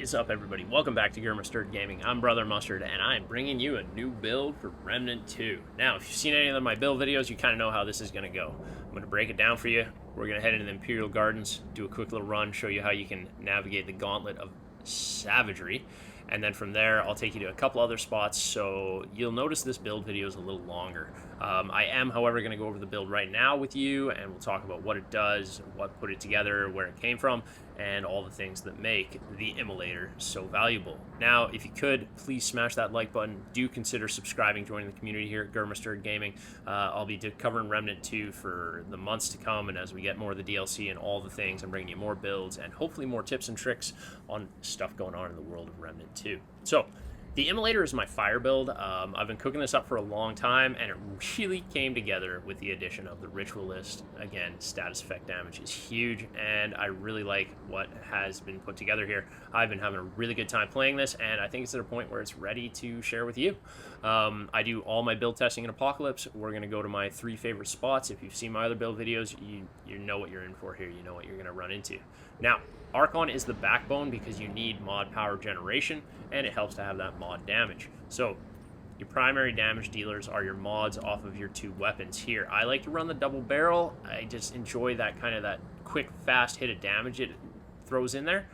is up, everybody? Welcome back to Grr-Must-Errd Gaming. I'm Brother Mustard, and I am bringing you a new build for Remnant 2. Now, if you've seen any of my build videos, you kind of know how this is going to go. I'm going to break it down for you. We're going to head into the Imperial Gardens, do a quick little run, show you how you can navigate the gauntlet of savagery, and then from there, I'll take you to a couple other spots, so you'll notice this build video is a little longer. I am, however, going to go over the build right now with you, and we'll talk about what it does, what put it together, where it came from, and all the things that make the Immolator so valuable. Now, if you could, please smash that like button. Do consider subscribing, joining the community here at Grr-Must-Errd Gaming. I'll be covering Remnant 2 for the months to come, and as we get more of the DLC and all the things, I'm bringing you more builds and hopefully more tips and tricks on stuff going on in the world of Remnant 2. So, the Immolator is my fire build. I've been cooking this up for a long time, and it really came together with the addition of the Ritualist. Again, status effect damage is huge, and I really like what has been put together here. I've been having a really good time playing this, and I think it's at a point where it's ready to share with you. I do all my build testing in Apocalypse. We're going to go to my 3 favorite spots. If you've seen my other build videos, you know what you're in for here. You know what you're going to run into. Now, Archon is the backbone because you need mod power generation, and it helps to have that mod damage. So your primary damage dealers are your mods off of your 2 weapons here. I like to run the double barrel. I just enjoy that kind of that quick, fast hit of damage it throws in there.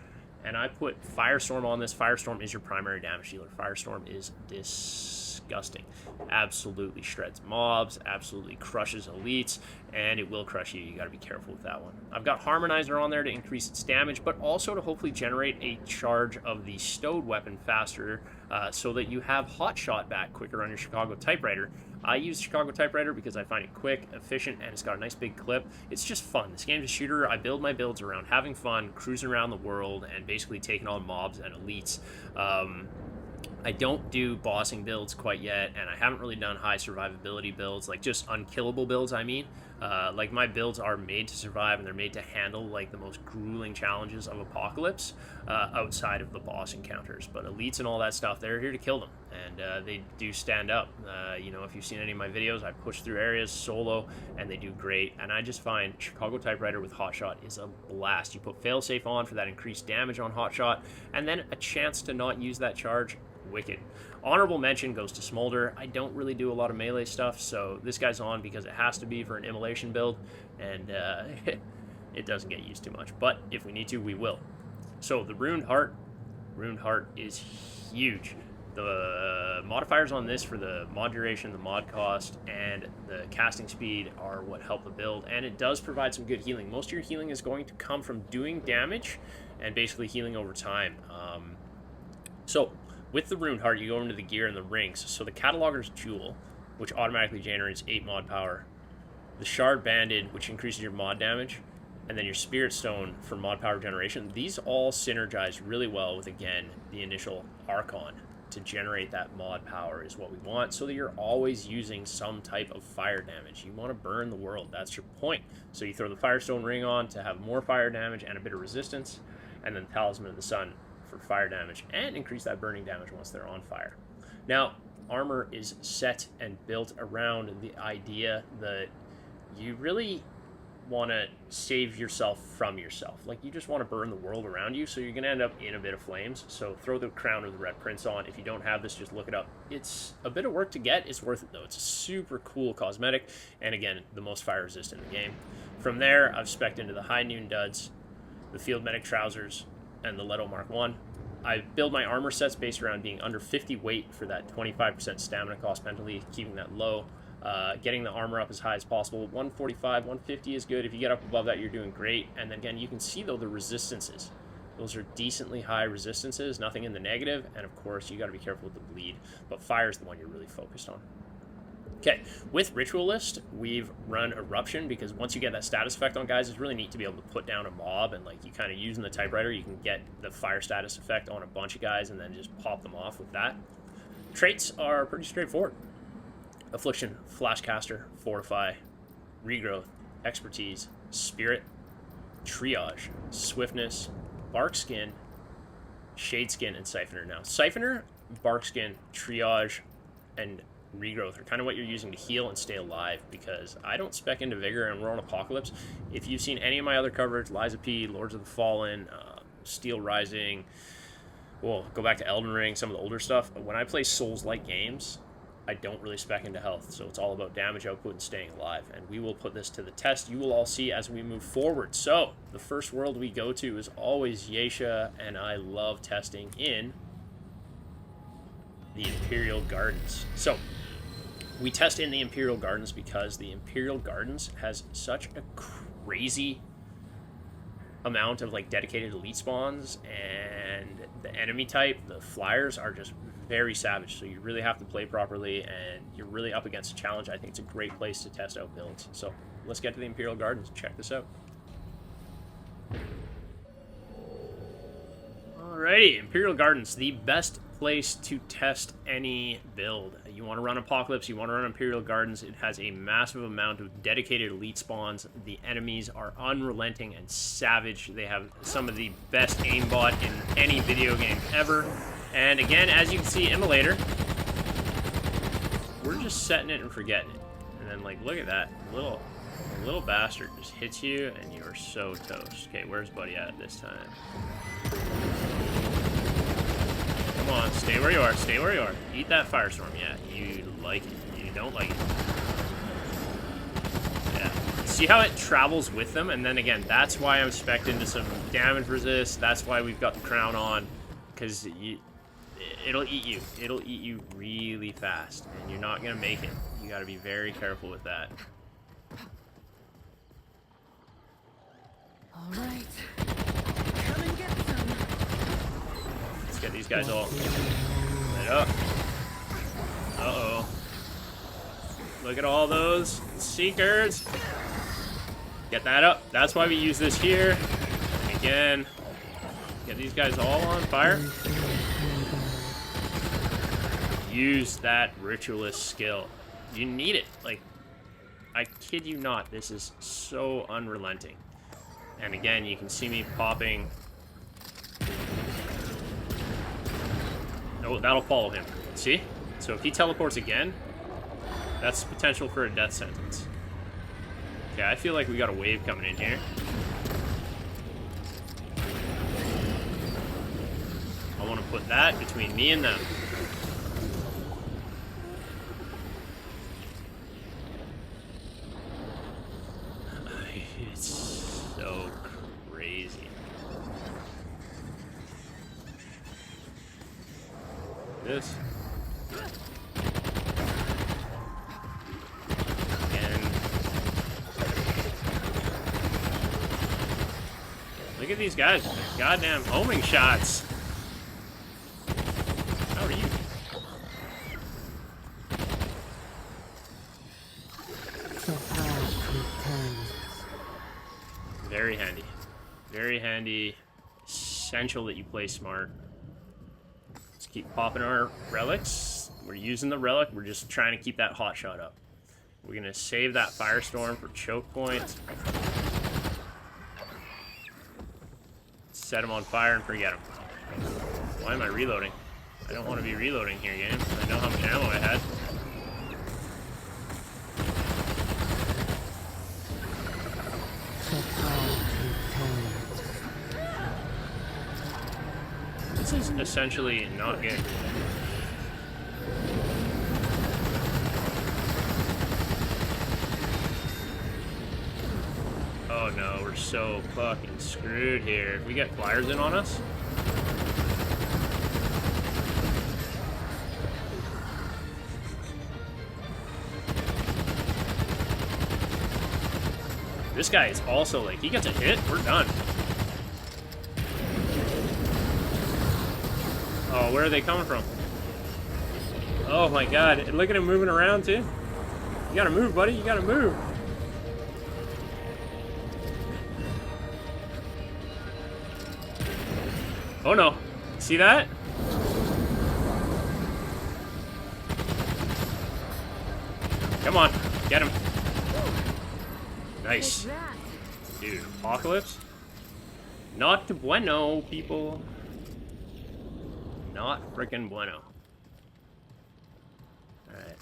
And I put Firestorm on this. Firestorm is your primary damage dealer. Firestorm is disgusting. Absolutely shreds mobs, absolutely crushes elites, and it will crush you. You got to be careful with that one. I've got Harmonizer on there to increase its damage, but also to hopefully generate a charge of the stowed weapon faster, so that you have Hot Shot back quicker on your Chicago Typewriter. I use Chicago Typewriter because I find it quick, efficient, and it's got a nice big clip. It's just fun. This game's a shooter. I build my builds around having fun, cruising around the world, and basically taking on mobs and elites. I don't do bossing builds quite yet, and I haven't really done high survivability builds, like just unkillable builds, I mean. Like, my builds are made to survive, and they're made to handle, like, the most grueling challenges of Apocalypse outside of the boss encounters. But elites and all that stuff, they're here to kill them, and they do stand up. You know, if you've seen any of my videos, I push through areas solo, and they do great. And I just find Chicago Typewriter with Hotshot is a blast. You put failsafe on for that increased damage on Hotshot, and then a chance to not use that charge. Wicked. Honorable mention goes to Smolder. I don't really do a lot of melee stuff, so this guy's on because it has to be for an immolation build, and it doesn't get used too much. But if we need to, we will. So the Ruined Heart is huge. The modifiers on this for the mod duration, the mod cost, and the casting speed are what help the build, and it does provide some good healing. Most of your healing is going to come from doing damage and basically healing over time. With the Ruined Heart, you go into the gear and the rings. So the Cataloger's Jewel, which automatically generates 8 mod power, the Shard Banded, which increases your mod damage, and then your Spirit Stone for mod power generation. These all synergize really well with, again, the initial Archon to generate that mod power is what we want, so that you're always using some type of fire damage. You want to burn the world. That's your point. So you throw the Firestone ring on to have more fire damage and a bit of resistance, and then Talisman of the Sun for fire damage and increase that burning damage once they're on fire. Now, armor is set and built around the idea that you really want to save yourself from yourself. Like, you just want to burn the world around you, so you're going to end up in a bit of flames. So throw the Crown of the Red Prince on. If you don't have this, just look it up. It's a bit of work to get. It's worth it, though. It's a super cool cosmetic, and again, the most fire resistant in the game. From there, I've spec'd into the High Noon Duds, the Field Medic Trousers, and the Leto Mark 1. I build my armor sets based around being under 50 weight for that 25% stamina cost penalty, keeping that low. Getting the armor up as high as possible. 145, 150 is good. If you get up above that, you're doing great. And then again, you can see, though, the resistances. Those are decently high resistances, nothing in the negative. And of course, you got to be careful with the bleed. But fire is the one you're really focused on. Okay, with Ritualist, we've run Eruption, because once you get that status effect on guys, it's really neat to be able to put down a mob, and like, you kind of using the typewriter, you can get the fire status effect on a bunch of guys and then just pop them off with that. Traits are pretty straightforward. Affliction, Flashcaster, Fortify, Regrowth, Expertise, Spirit, Triage, Swiftness, Barkskin, Shadeskin, and Siphoner. Now, Siphoner, Barkskin, Triage, and Regrowth are kind of what you're using to heal and stay alive, because I don't spec into Vigor and we're on Apocalypse. If you've seen any of my other coverage, Liza P, Lords of the Fallen, Steel Rising, Well, go back to Elden Ring, some of the older stuff. When I play Souls-like games, I don't really spec into health, so it's all about damage output and staying alive. And we will put this to the test. You will all see as we move forward. So, the first world we go to is always Yeisha, and I love testing in the Imperial Gardens. So, we test in the Imperial Gardens because the Imperial Gardens has such a crazy amount of like dedicated elite spawns, and the enemy type, the flyers, are just very savage, so you really have to play properly, and you're really up against a challenge. I think it's a great place to test out builds. So let's get to the Imperial Gardens and check this out. Alrighty, Imperial Gardens, the best place to test any build. You want to run Apocalypse, you want to run Imperial Gardens. It has a massive amount of dedicated elite spawns. The enemies are unrelenting and savage. They have some of the best aimbot in any video game ever. And again, as you can see, Immolator, we're just setting it and forgetting it. And then, like, look at that. A little bastard just hits you, and you are so toast. Okay, where's Buddy at this time? Come on, stay where you are, stay where you are. Eat that Firestorm, yeah. You like it. You don't like it. Yeah. See how it travels with them? And then again, that's why I'm spec'd into some damage resist. That's why we've got the crown on. Because it'll eat you. It'll eat you really fast. And you're not going to make it. You got to be very careful with that. Alright. Come and get some. Let's get these guys all lit up. Uh-oh. Look at all those Seekers. Get that up. That's why we use this here. And again, get these guys all on fire. Use that Ritualist skill. You need it. Like, I kid you not, this is so unrelenting. And again, you can see me popping. Oh, that'll follow him. See? So if he teleports again, that's potential for a death sentence. Okay, I feel like we got a wave coming in here. I want to put that between me and them. It's so crazy. This. And look at these guys with their goddamn homing shots. How are you? Very handy. Very handy. Essential that you play smart. Let's keep popping our relics. We're using the relic. We're just trying to keep that hot shot up. We're going to save that Firestorm for choke points. Set him on fire and forget him. Why am I reloading? I don't want to be reloading here, game. I know how much ammo I had. This is essentially not good. Oh no, we're so fucking screwed here. We got flyers in on us? This guy is also like, he gets a hit, we're done. Oh, where are they coming from? Oh my god, and look at him moving around too. You gotta move, buddy, you gotta move. Oh no, see that? Come on, get him. Nice. Dude, Apocalypse? Not bueno, people. Not freaking bueno. Alright.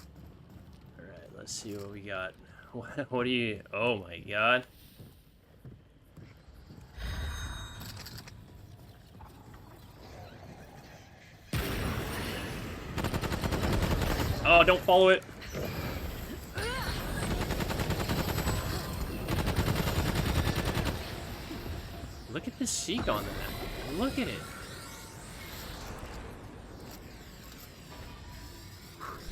Alright, let's see what we got. What do you... Oh my god. Oh, don't follow it. Look at this seek on that. Look at it.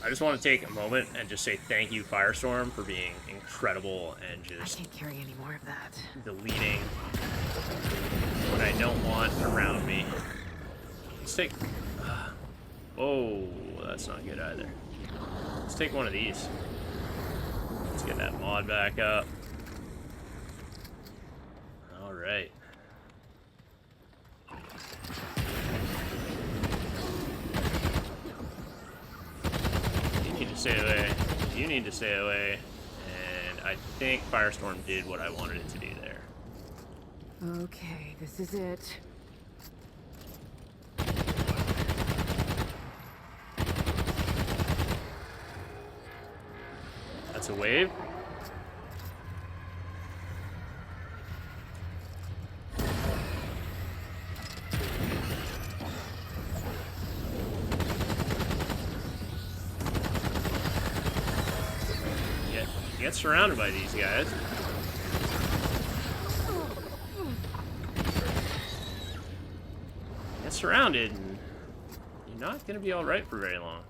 I just want to take a moment and just say thank you, Firestorm, for being incredible and just I can't carry any more of that. deleting what I don't want around me. Let's take... oh, that's not good either. Let's take one of these. Let's get that mod back up. Alright. You need to stay away. You need to stay away. And I think Firestorm did what I wanted it to do there. Okay, this is it. That's a wave. Get surrounded by these guys. Get surrounded, and you're not going to be alright for very long.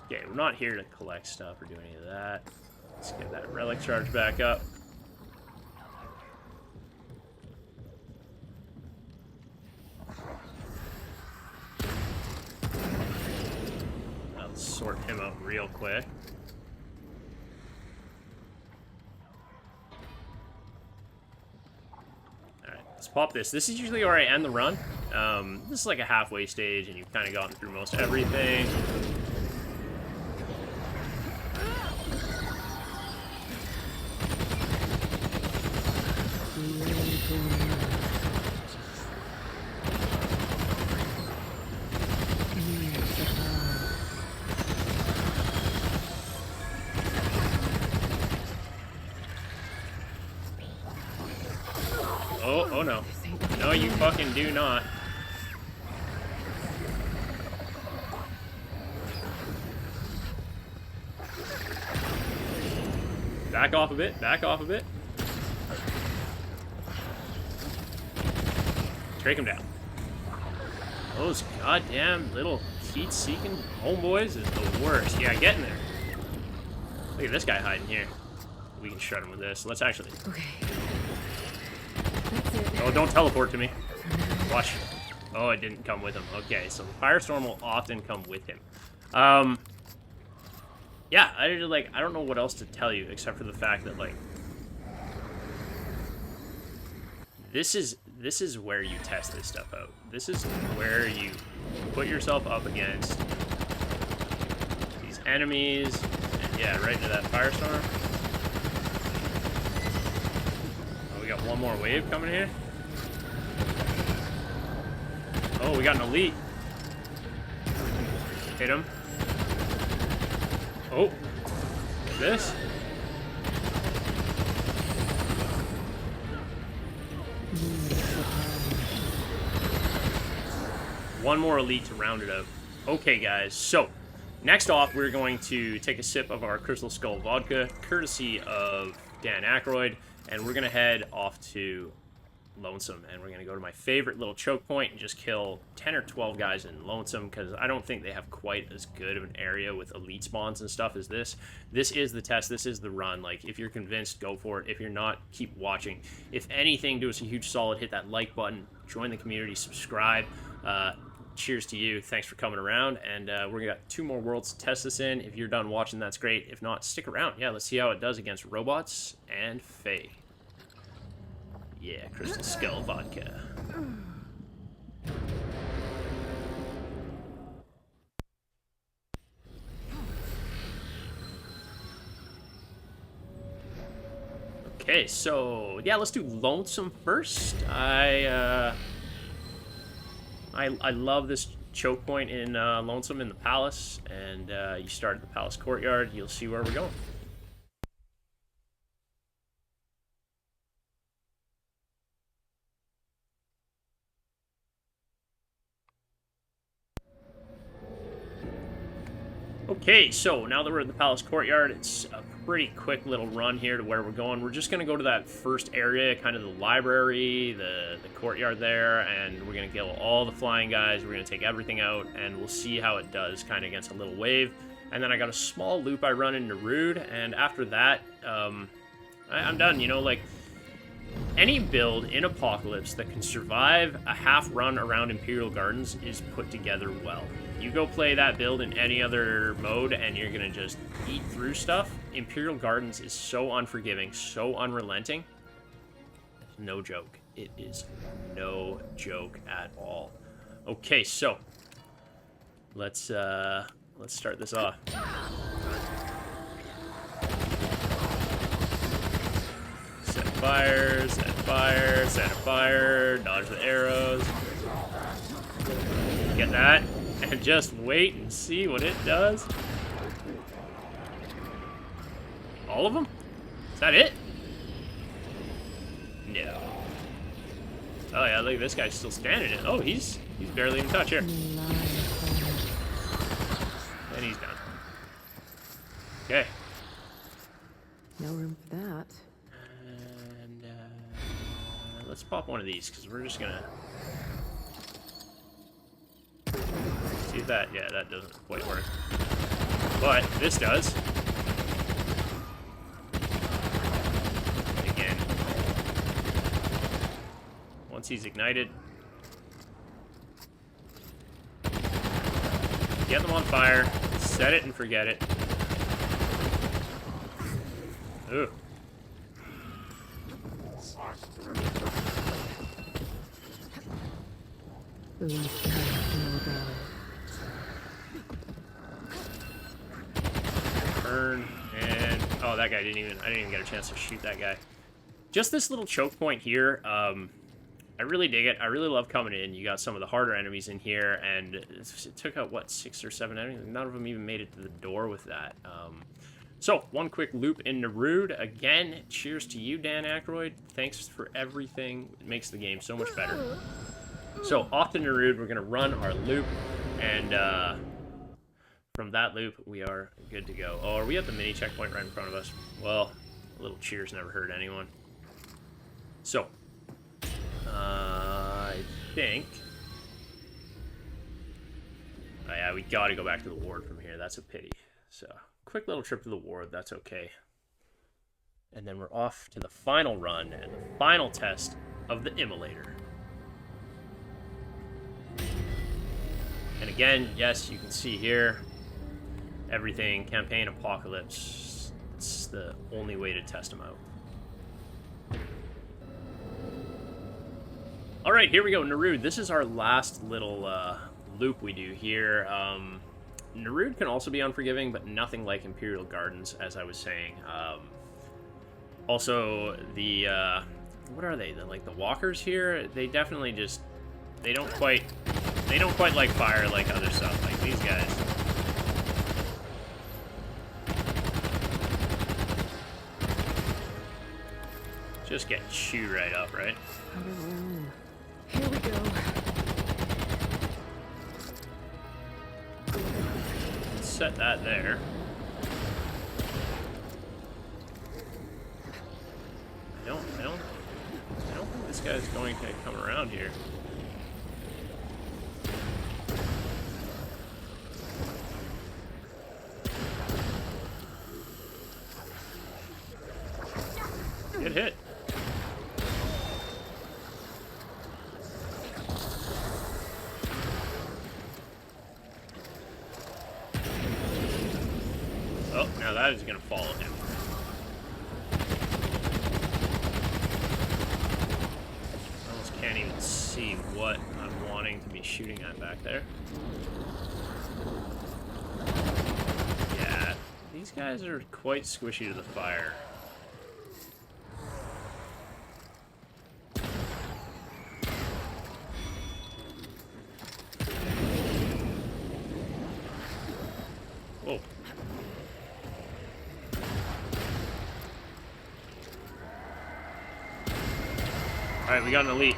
Okay, we're not here to collect stuff or do any of that. Let's get that relic charge back up. I'll sort him out real quick. Alright, let's pop this. This is usually where I end the run. This is like a halfway stage, and you've kind of gotten through most everything. Oh no. No, you fucking do not. Back off a bit, back off a bit. Take him down. Those goddamn little heat-seeking homeboys is the worst. Yeah, get in there. Look at this guy hiding here. We can shred him with this. Let's actually... Okay. That's it. Oh, don't teleport to me. Watch. Oh, it didn't come with him. Okay, so the Firestorm will often come with him. Yeah, I don't know what else to tell you except for the fact that, like, this is where you test this stuff out. This is where you put yourself up against these enemies, and yeah, right into that Firestorm. Oh, we got one more wave coming here. Oh, we got an elite. Hit him. Oh, this. One more elite to round it out. Okay, guys, so next off, we're going to take a sip of our Crystal Skull vodka, courtesy of Dan Aykroyd, and we're going to head off to Lonesome, and we're going to go to my favorite little choke point and just kill 10 or 12 guys in Lonesome, because I don't think they have quite as good of an area with elite spawns and stuff as this. This is the test. This is the run. Like, if you're convinced, go for it. If you're not, keep watching. If anything, do us a huge solid. Hit that like button. Join the community. Subscribe. Cheers to you. Thanks for coming around, and we're got 2 more worlds to test this in. If you're done watching, that's great. If not, stick around. Yeah, let's see how it does against robots and Fae. Yeah, Crystal Skull vodka. Okay, so yeah, let's do Lonesome first. I love this choke point in Lonesome in the palace, and you start at the palace courtyard. You'll see where we're going. Okay, so now that we're in the palace courtyard, it's a pretty quick little run here to where we're going. We're just going to go to that first area, kind of the library, the courtyard there, and we're going to kill all the flying guys. We're going to take everything out, and we'll see how it does kind of against a little wave. And then I got a small loop I run into Nard, and after that, I'm done. You know, like, any build in Apocalypse that can survive a half run around Imperial Gardens is put together well. You go play that build in any other mode and you're gonna just eat through stuff. Imperial Gardens is so unforgiving, so unrelenting. No joke. It is no joke at all. Okay, so let's start this off. Set fire, set fire, set a fire, dodge the arrows. Get that. And just wait and see what it does. All of them? Is that it? No. Oh yeah, look, this guy's still standing. Oh, he's barely in touch here. And he's done. Okay. No room for that. And let's pop one of these because we're just gonna. See that? Yeah, that doesn't quite work. But this does. Again. Once he's ignited. Get them on fire. Set it and forget it. Ooh. Turn and oh, that guy I didn't even get a chance to shoot that guy. Just this little choke point here. I really dig it. I really love coming in. You got some of the harder enemies in here, and it took out what 6 or 7 enemies. None of them even made it to the door with that. So one quick loop in Nard. Again, cheers to you, Dan Aykroyd. Thanks for everything. It makes the game so much better. So off to Nard, we're gonna run our loop, and from that loop, we are good to go. Oh, are we at the mini checkpoint right in front of us? Well, a little cheers never hurt anyone. So, I think... Oh yeah, we gotta go back to the ward from here. That's a pity. So, quick little trip to the ward. That's okay. And then we're off to the final run and the final test of the Immolator. And again, yes, you can see here, everything, campaign, apocalypse, it's the only way to test them out. Alright, here we go, Nard. This is our last little loop we do here. Nard can also be unforgiving, but nothing like Imperial Gardens, as I was saying. Also, the, what are they? Like the walkers here, they definitely just, they don't quite like fire like other stuff, like these guys. Just get chewed right up, right? Here we go. Let's set that there. I don't think this guy's going to come around here. Good hit. Oh, now that is going to follow him. I almost can't even see what I'm wanting to be shooting at back there. Yeah, these guys are quite squishy to the fire. Whoa. Alright, we got an elite.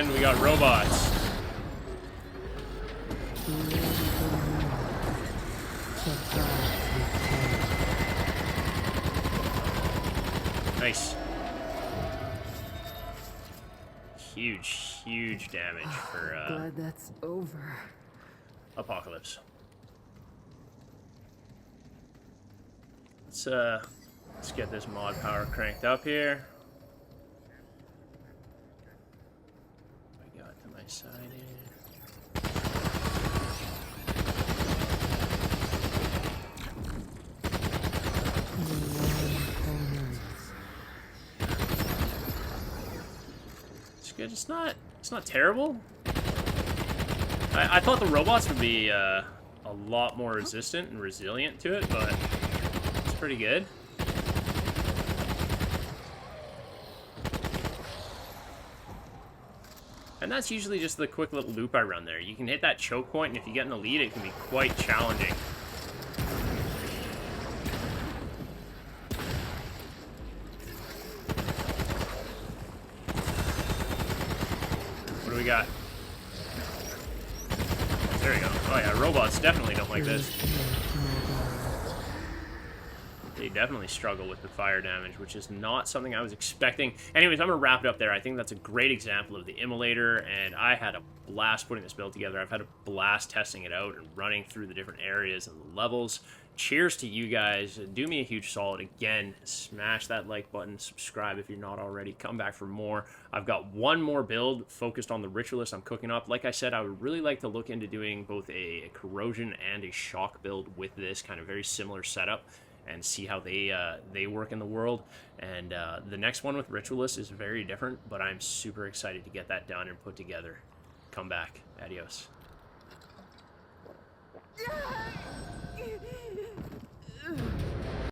and we got robots. Nice. Huge damage for Glad that's over. Apocalypse. Let's get this mod power cranked up here. I got to my side here. It's good. It's not terrible. I thought the robots would be a lot more resistant and resilient to it, but it's pretty good. And that's usually just the quick little loop I run there. You can hit that choke point, and if you get in the lead, it can be quite challenging. What do we got? There we go. Oh yeah, robots definitely don't like this. They definitely struggle with the fire damage, which is not something I was expecting. Anyways, I'm going to wrap it up there. I think that's a great example of the Immolator, and I had a blast putting this build together. I've had a blast testing it out and running through the different areas and the levels. Cheers to you guys. Do me a huge solid. Again, smash that like button, subscribe if you're not already. Come back for more. I've got one more build focused on the Ritualist I'm cooking up. Like I said, I would really like to look into doing both a corrosion and a shock build with this kind of very similar setup, and see how they work in the world. And the next one with Ritualist is very different, but I'm super excited to get that done and put together. Come back. Adios.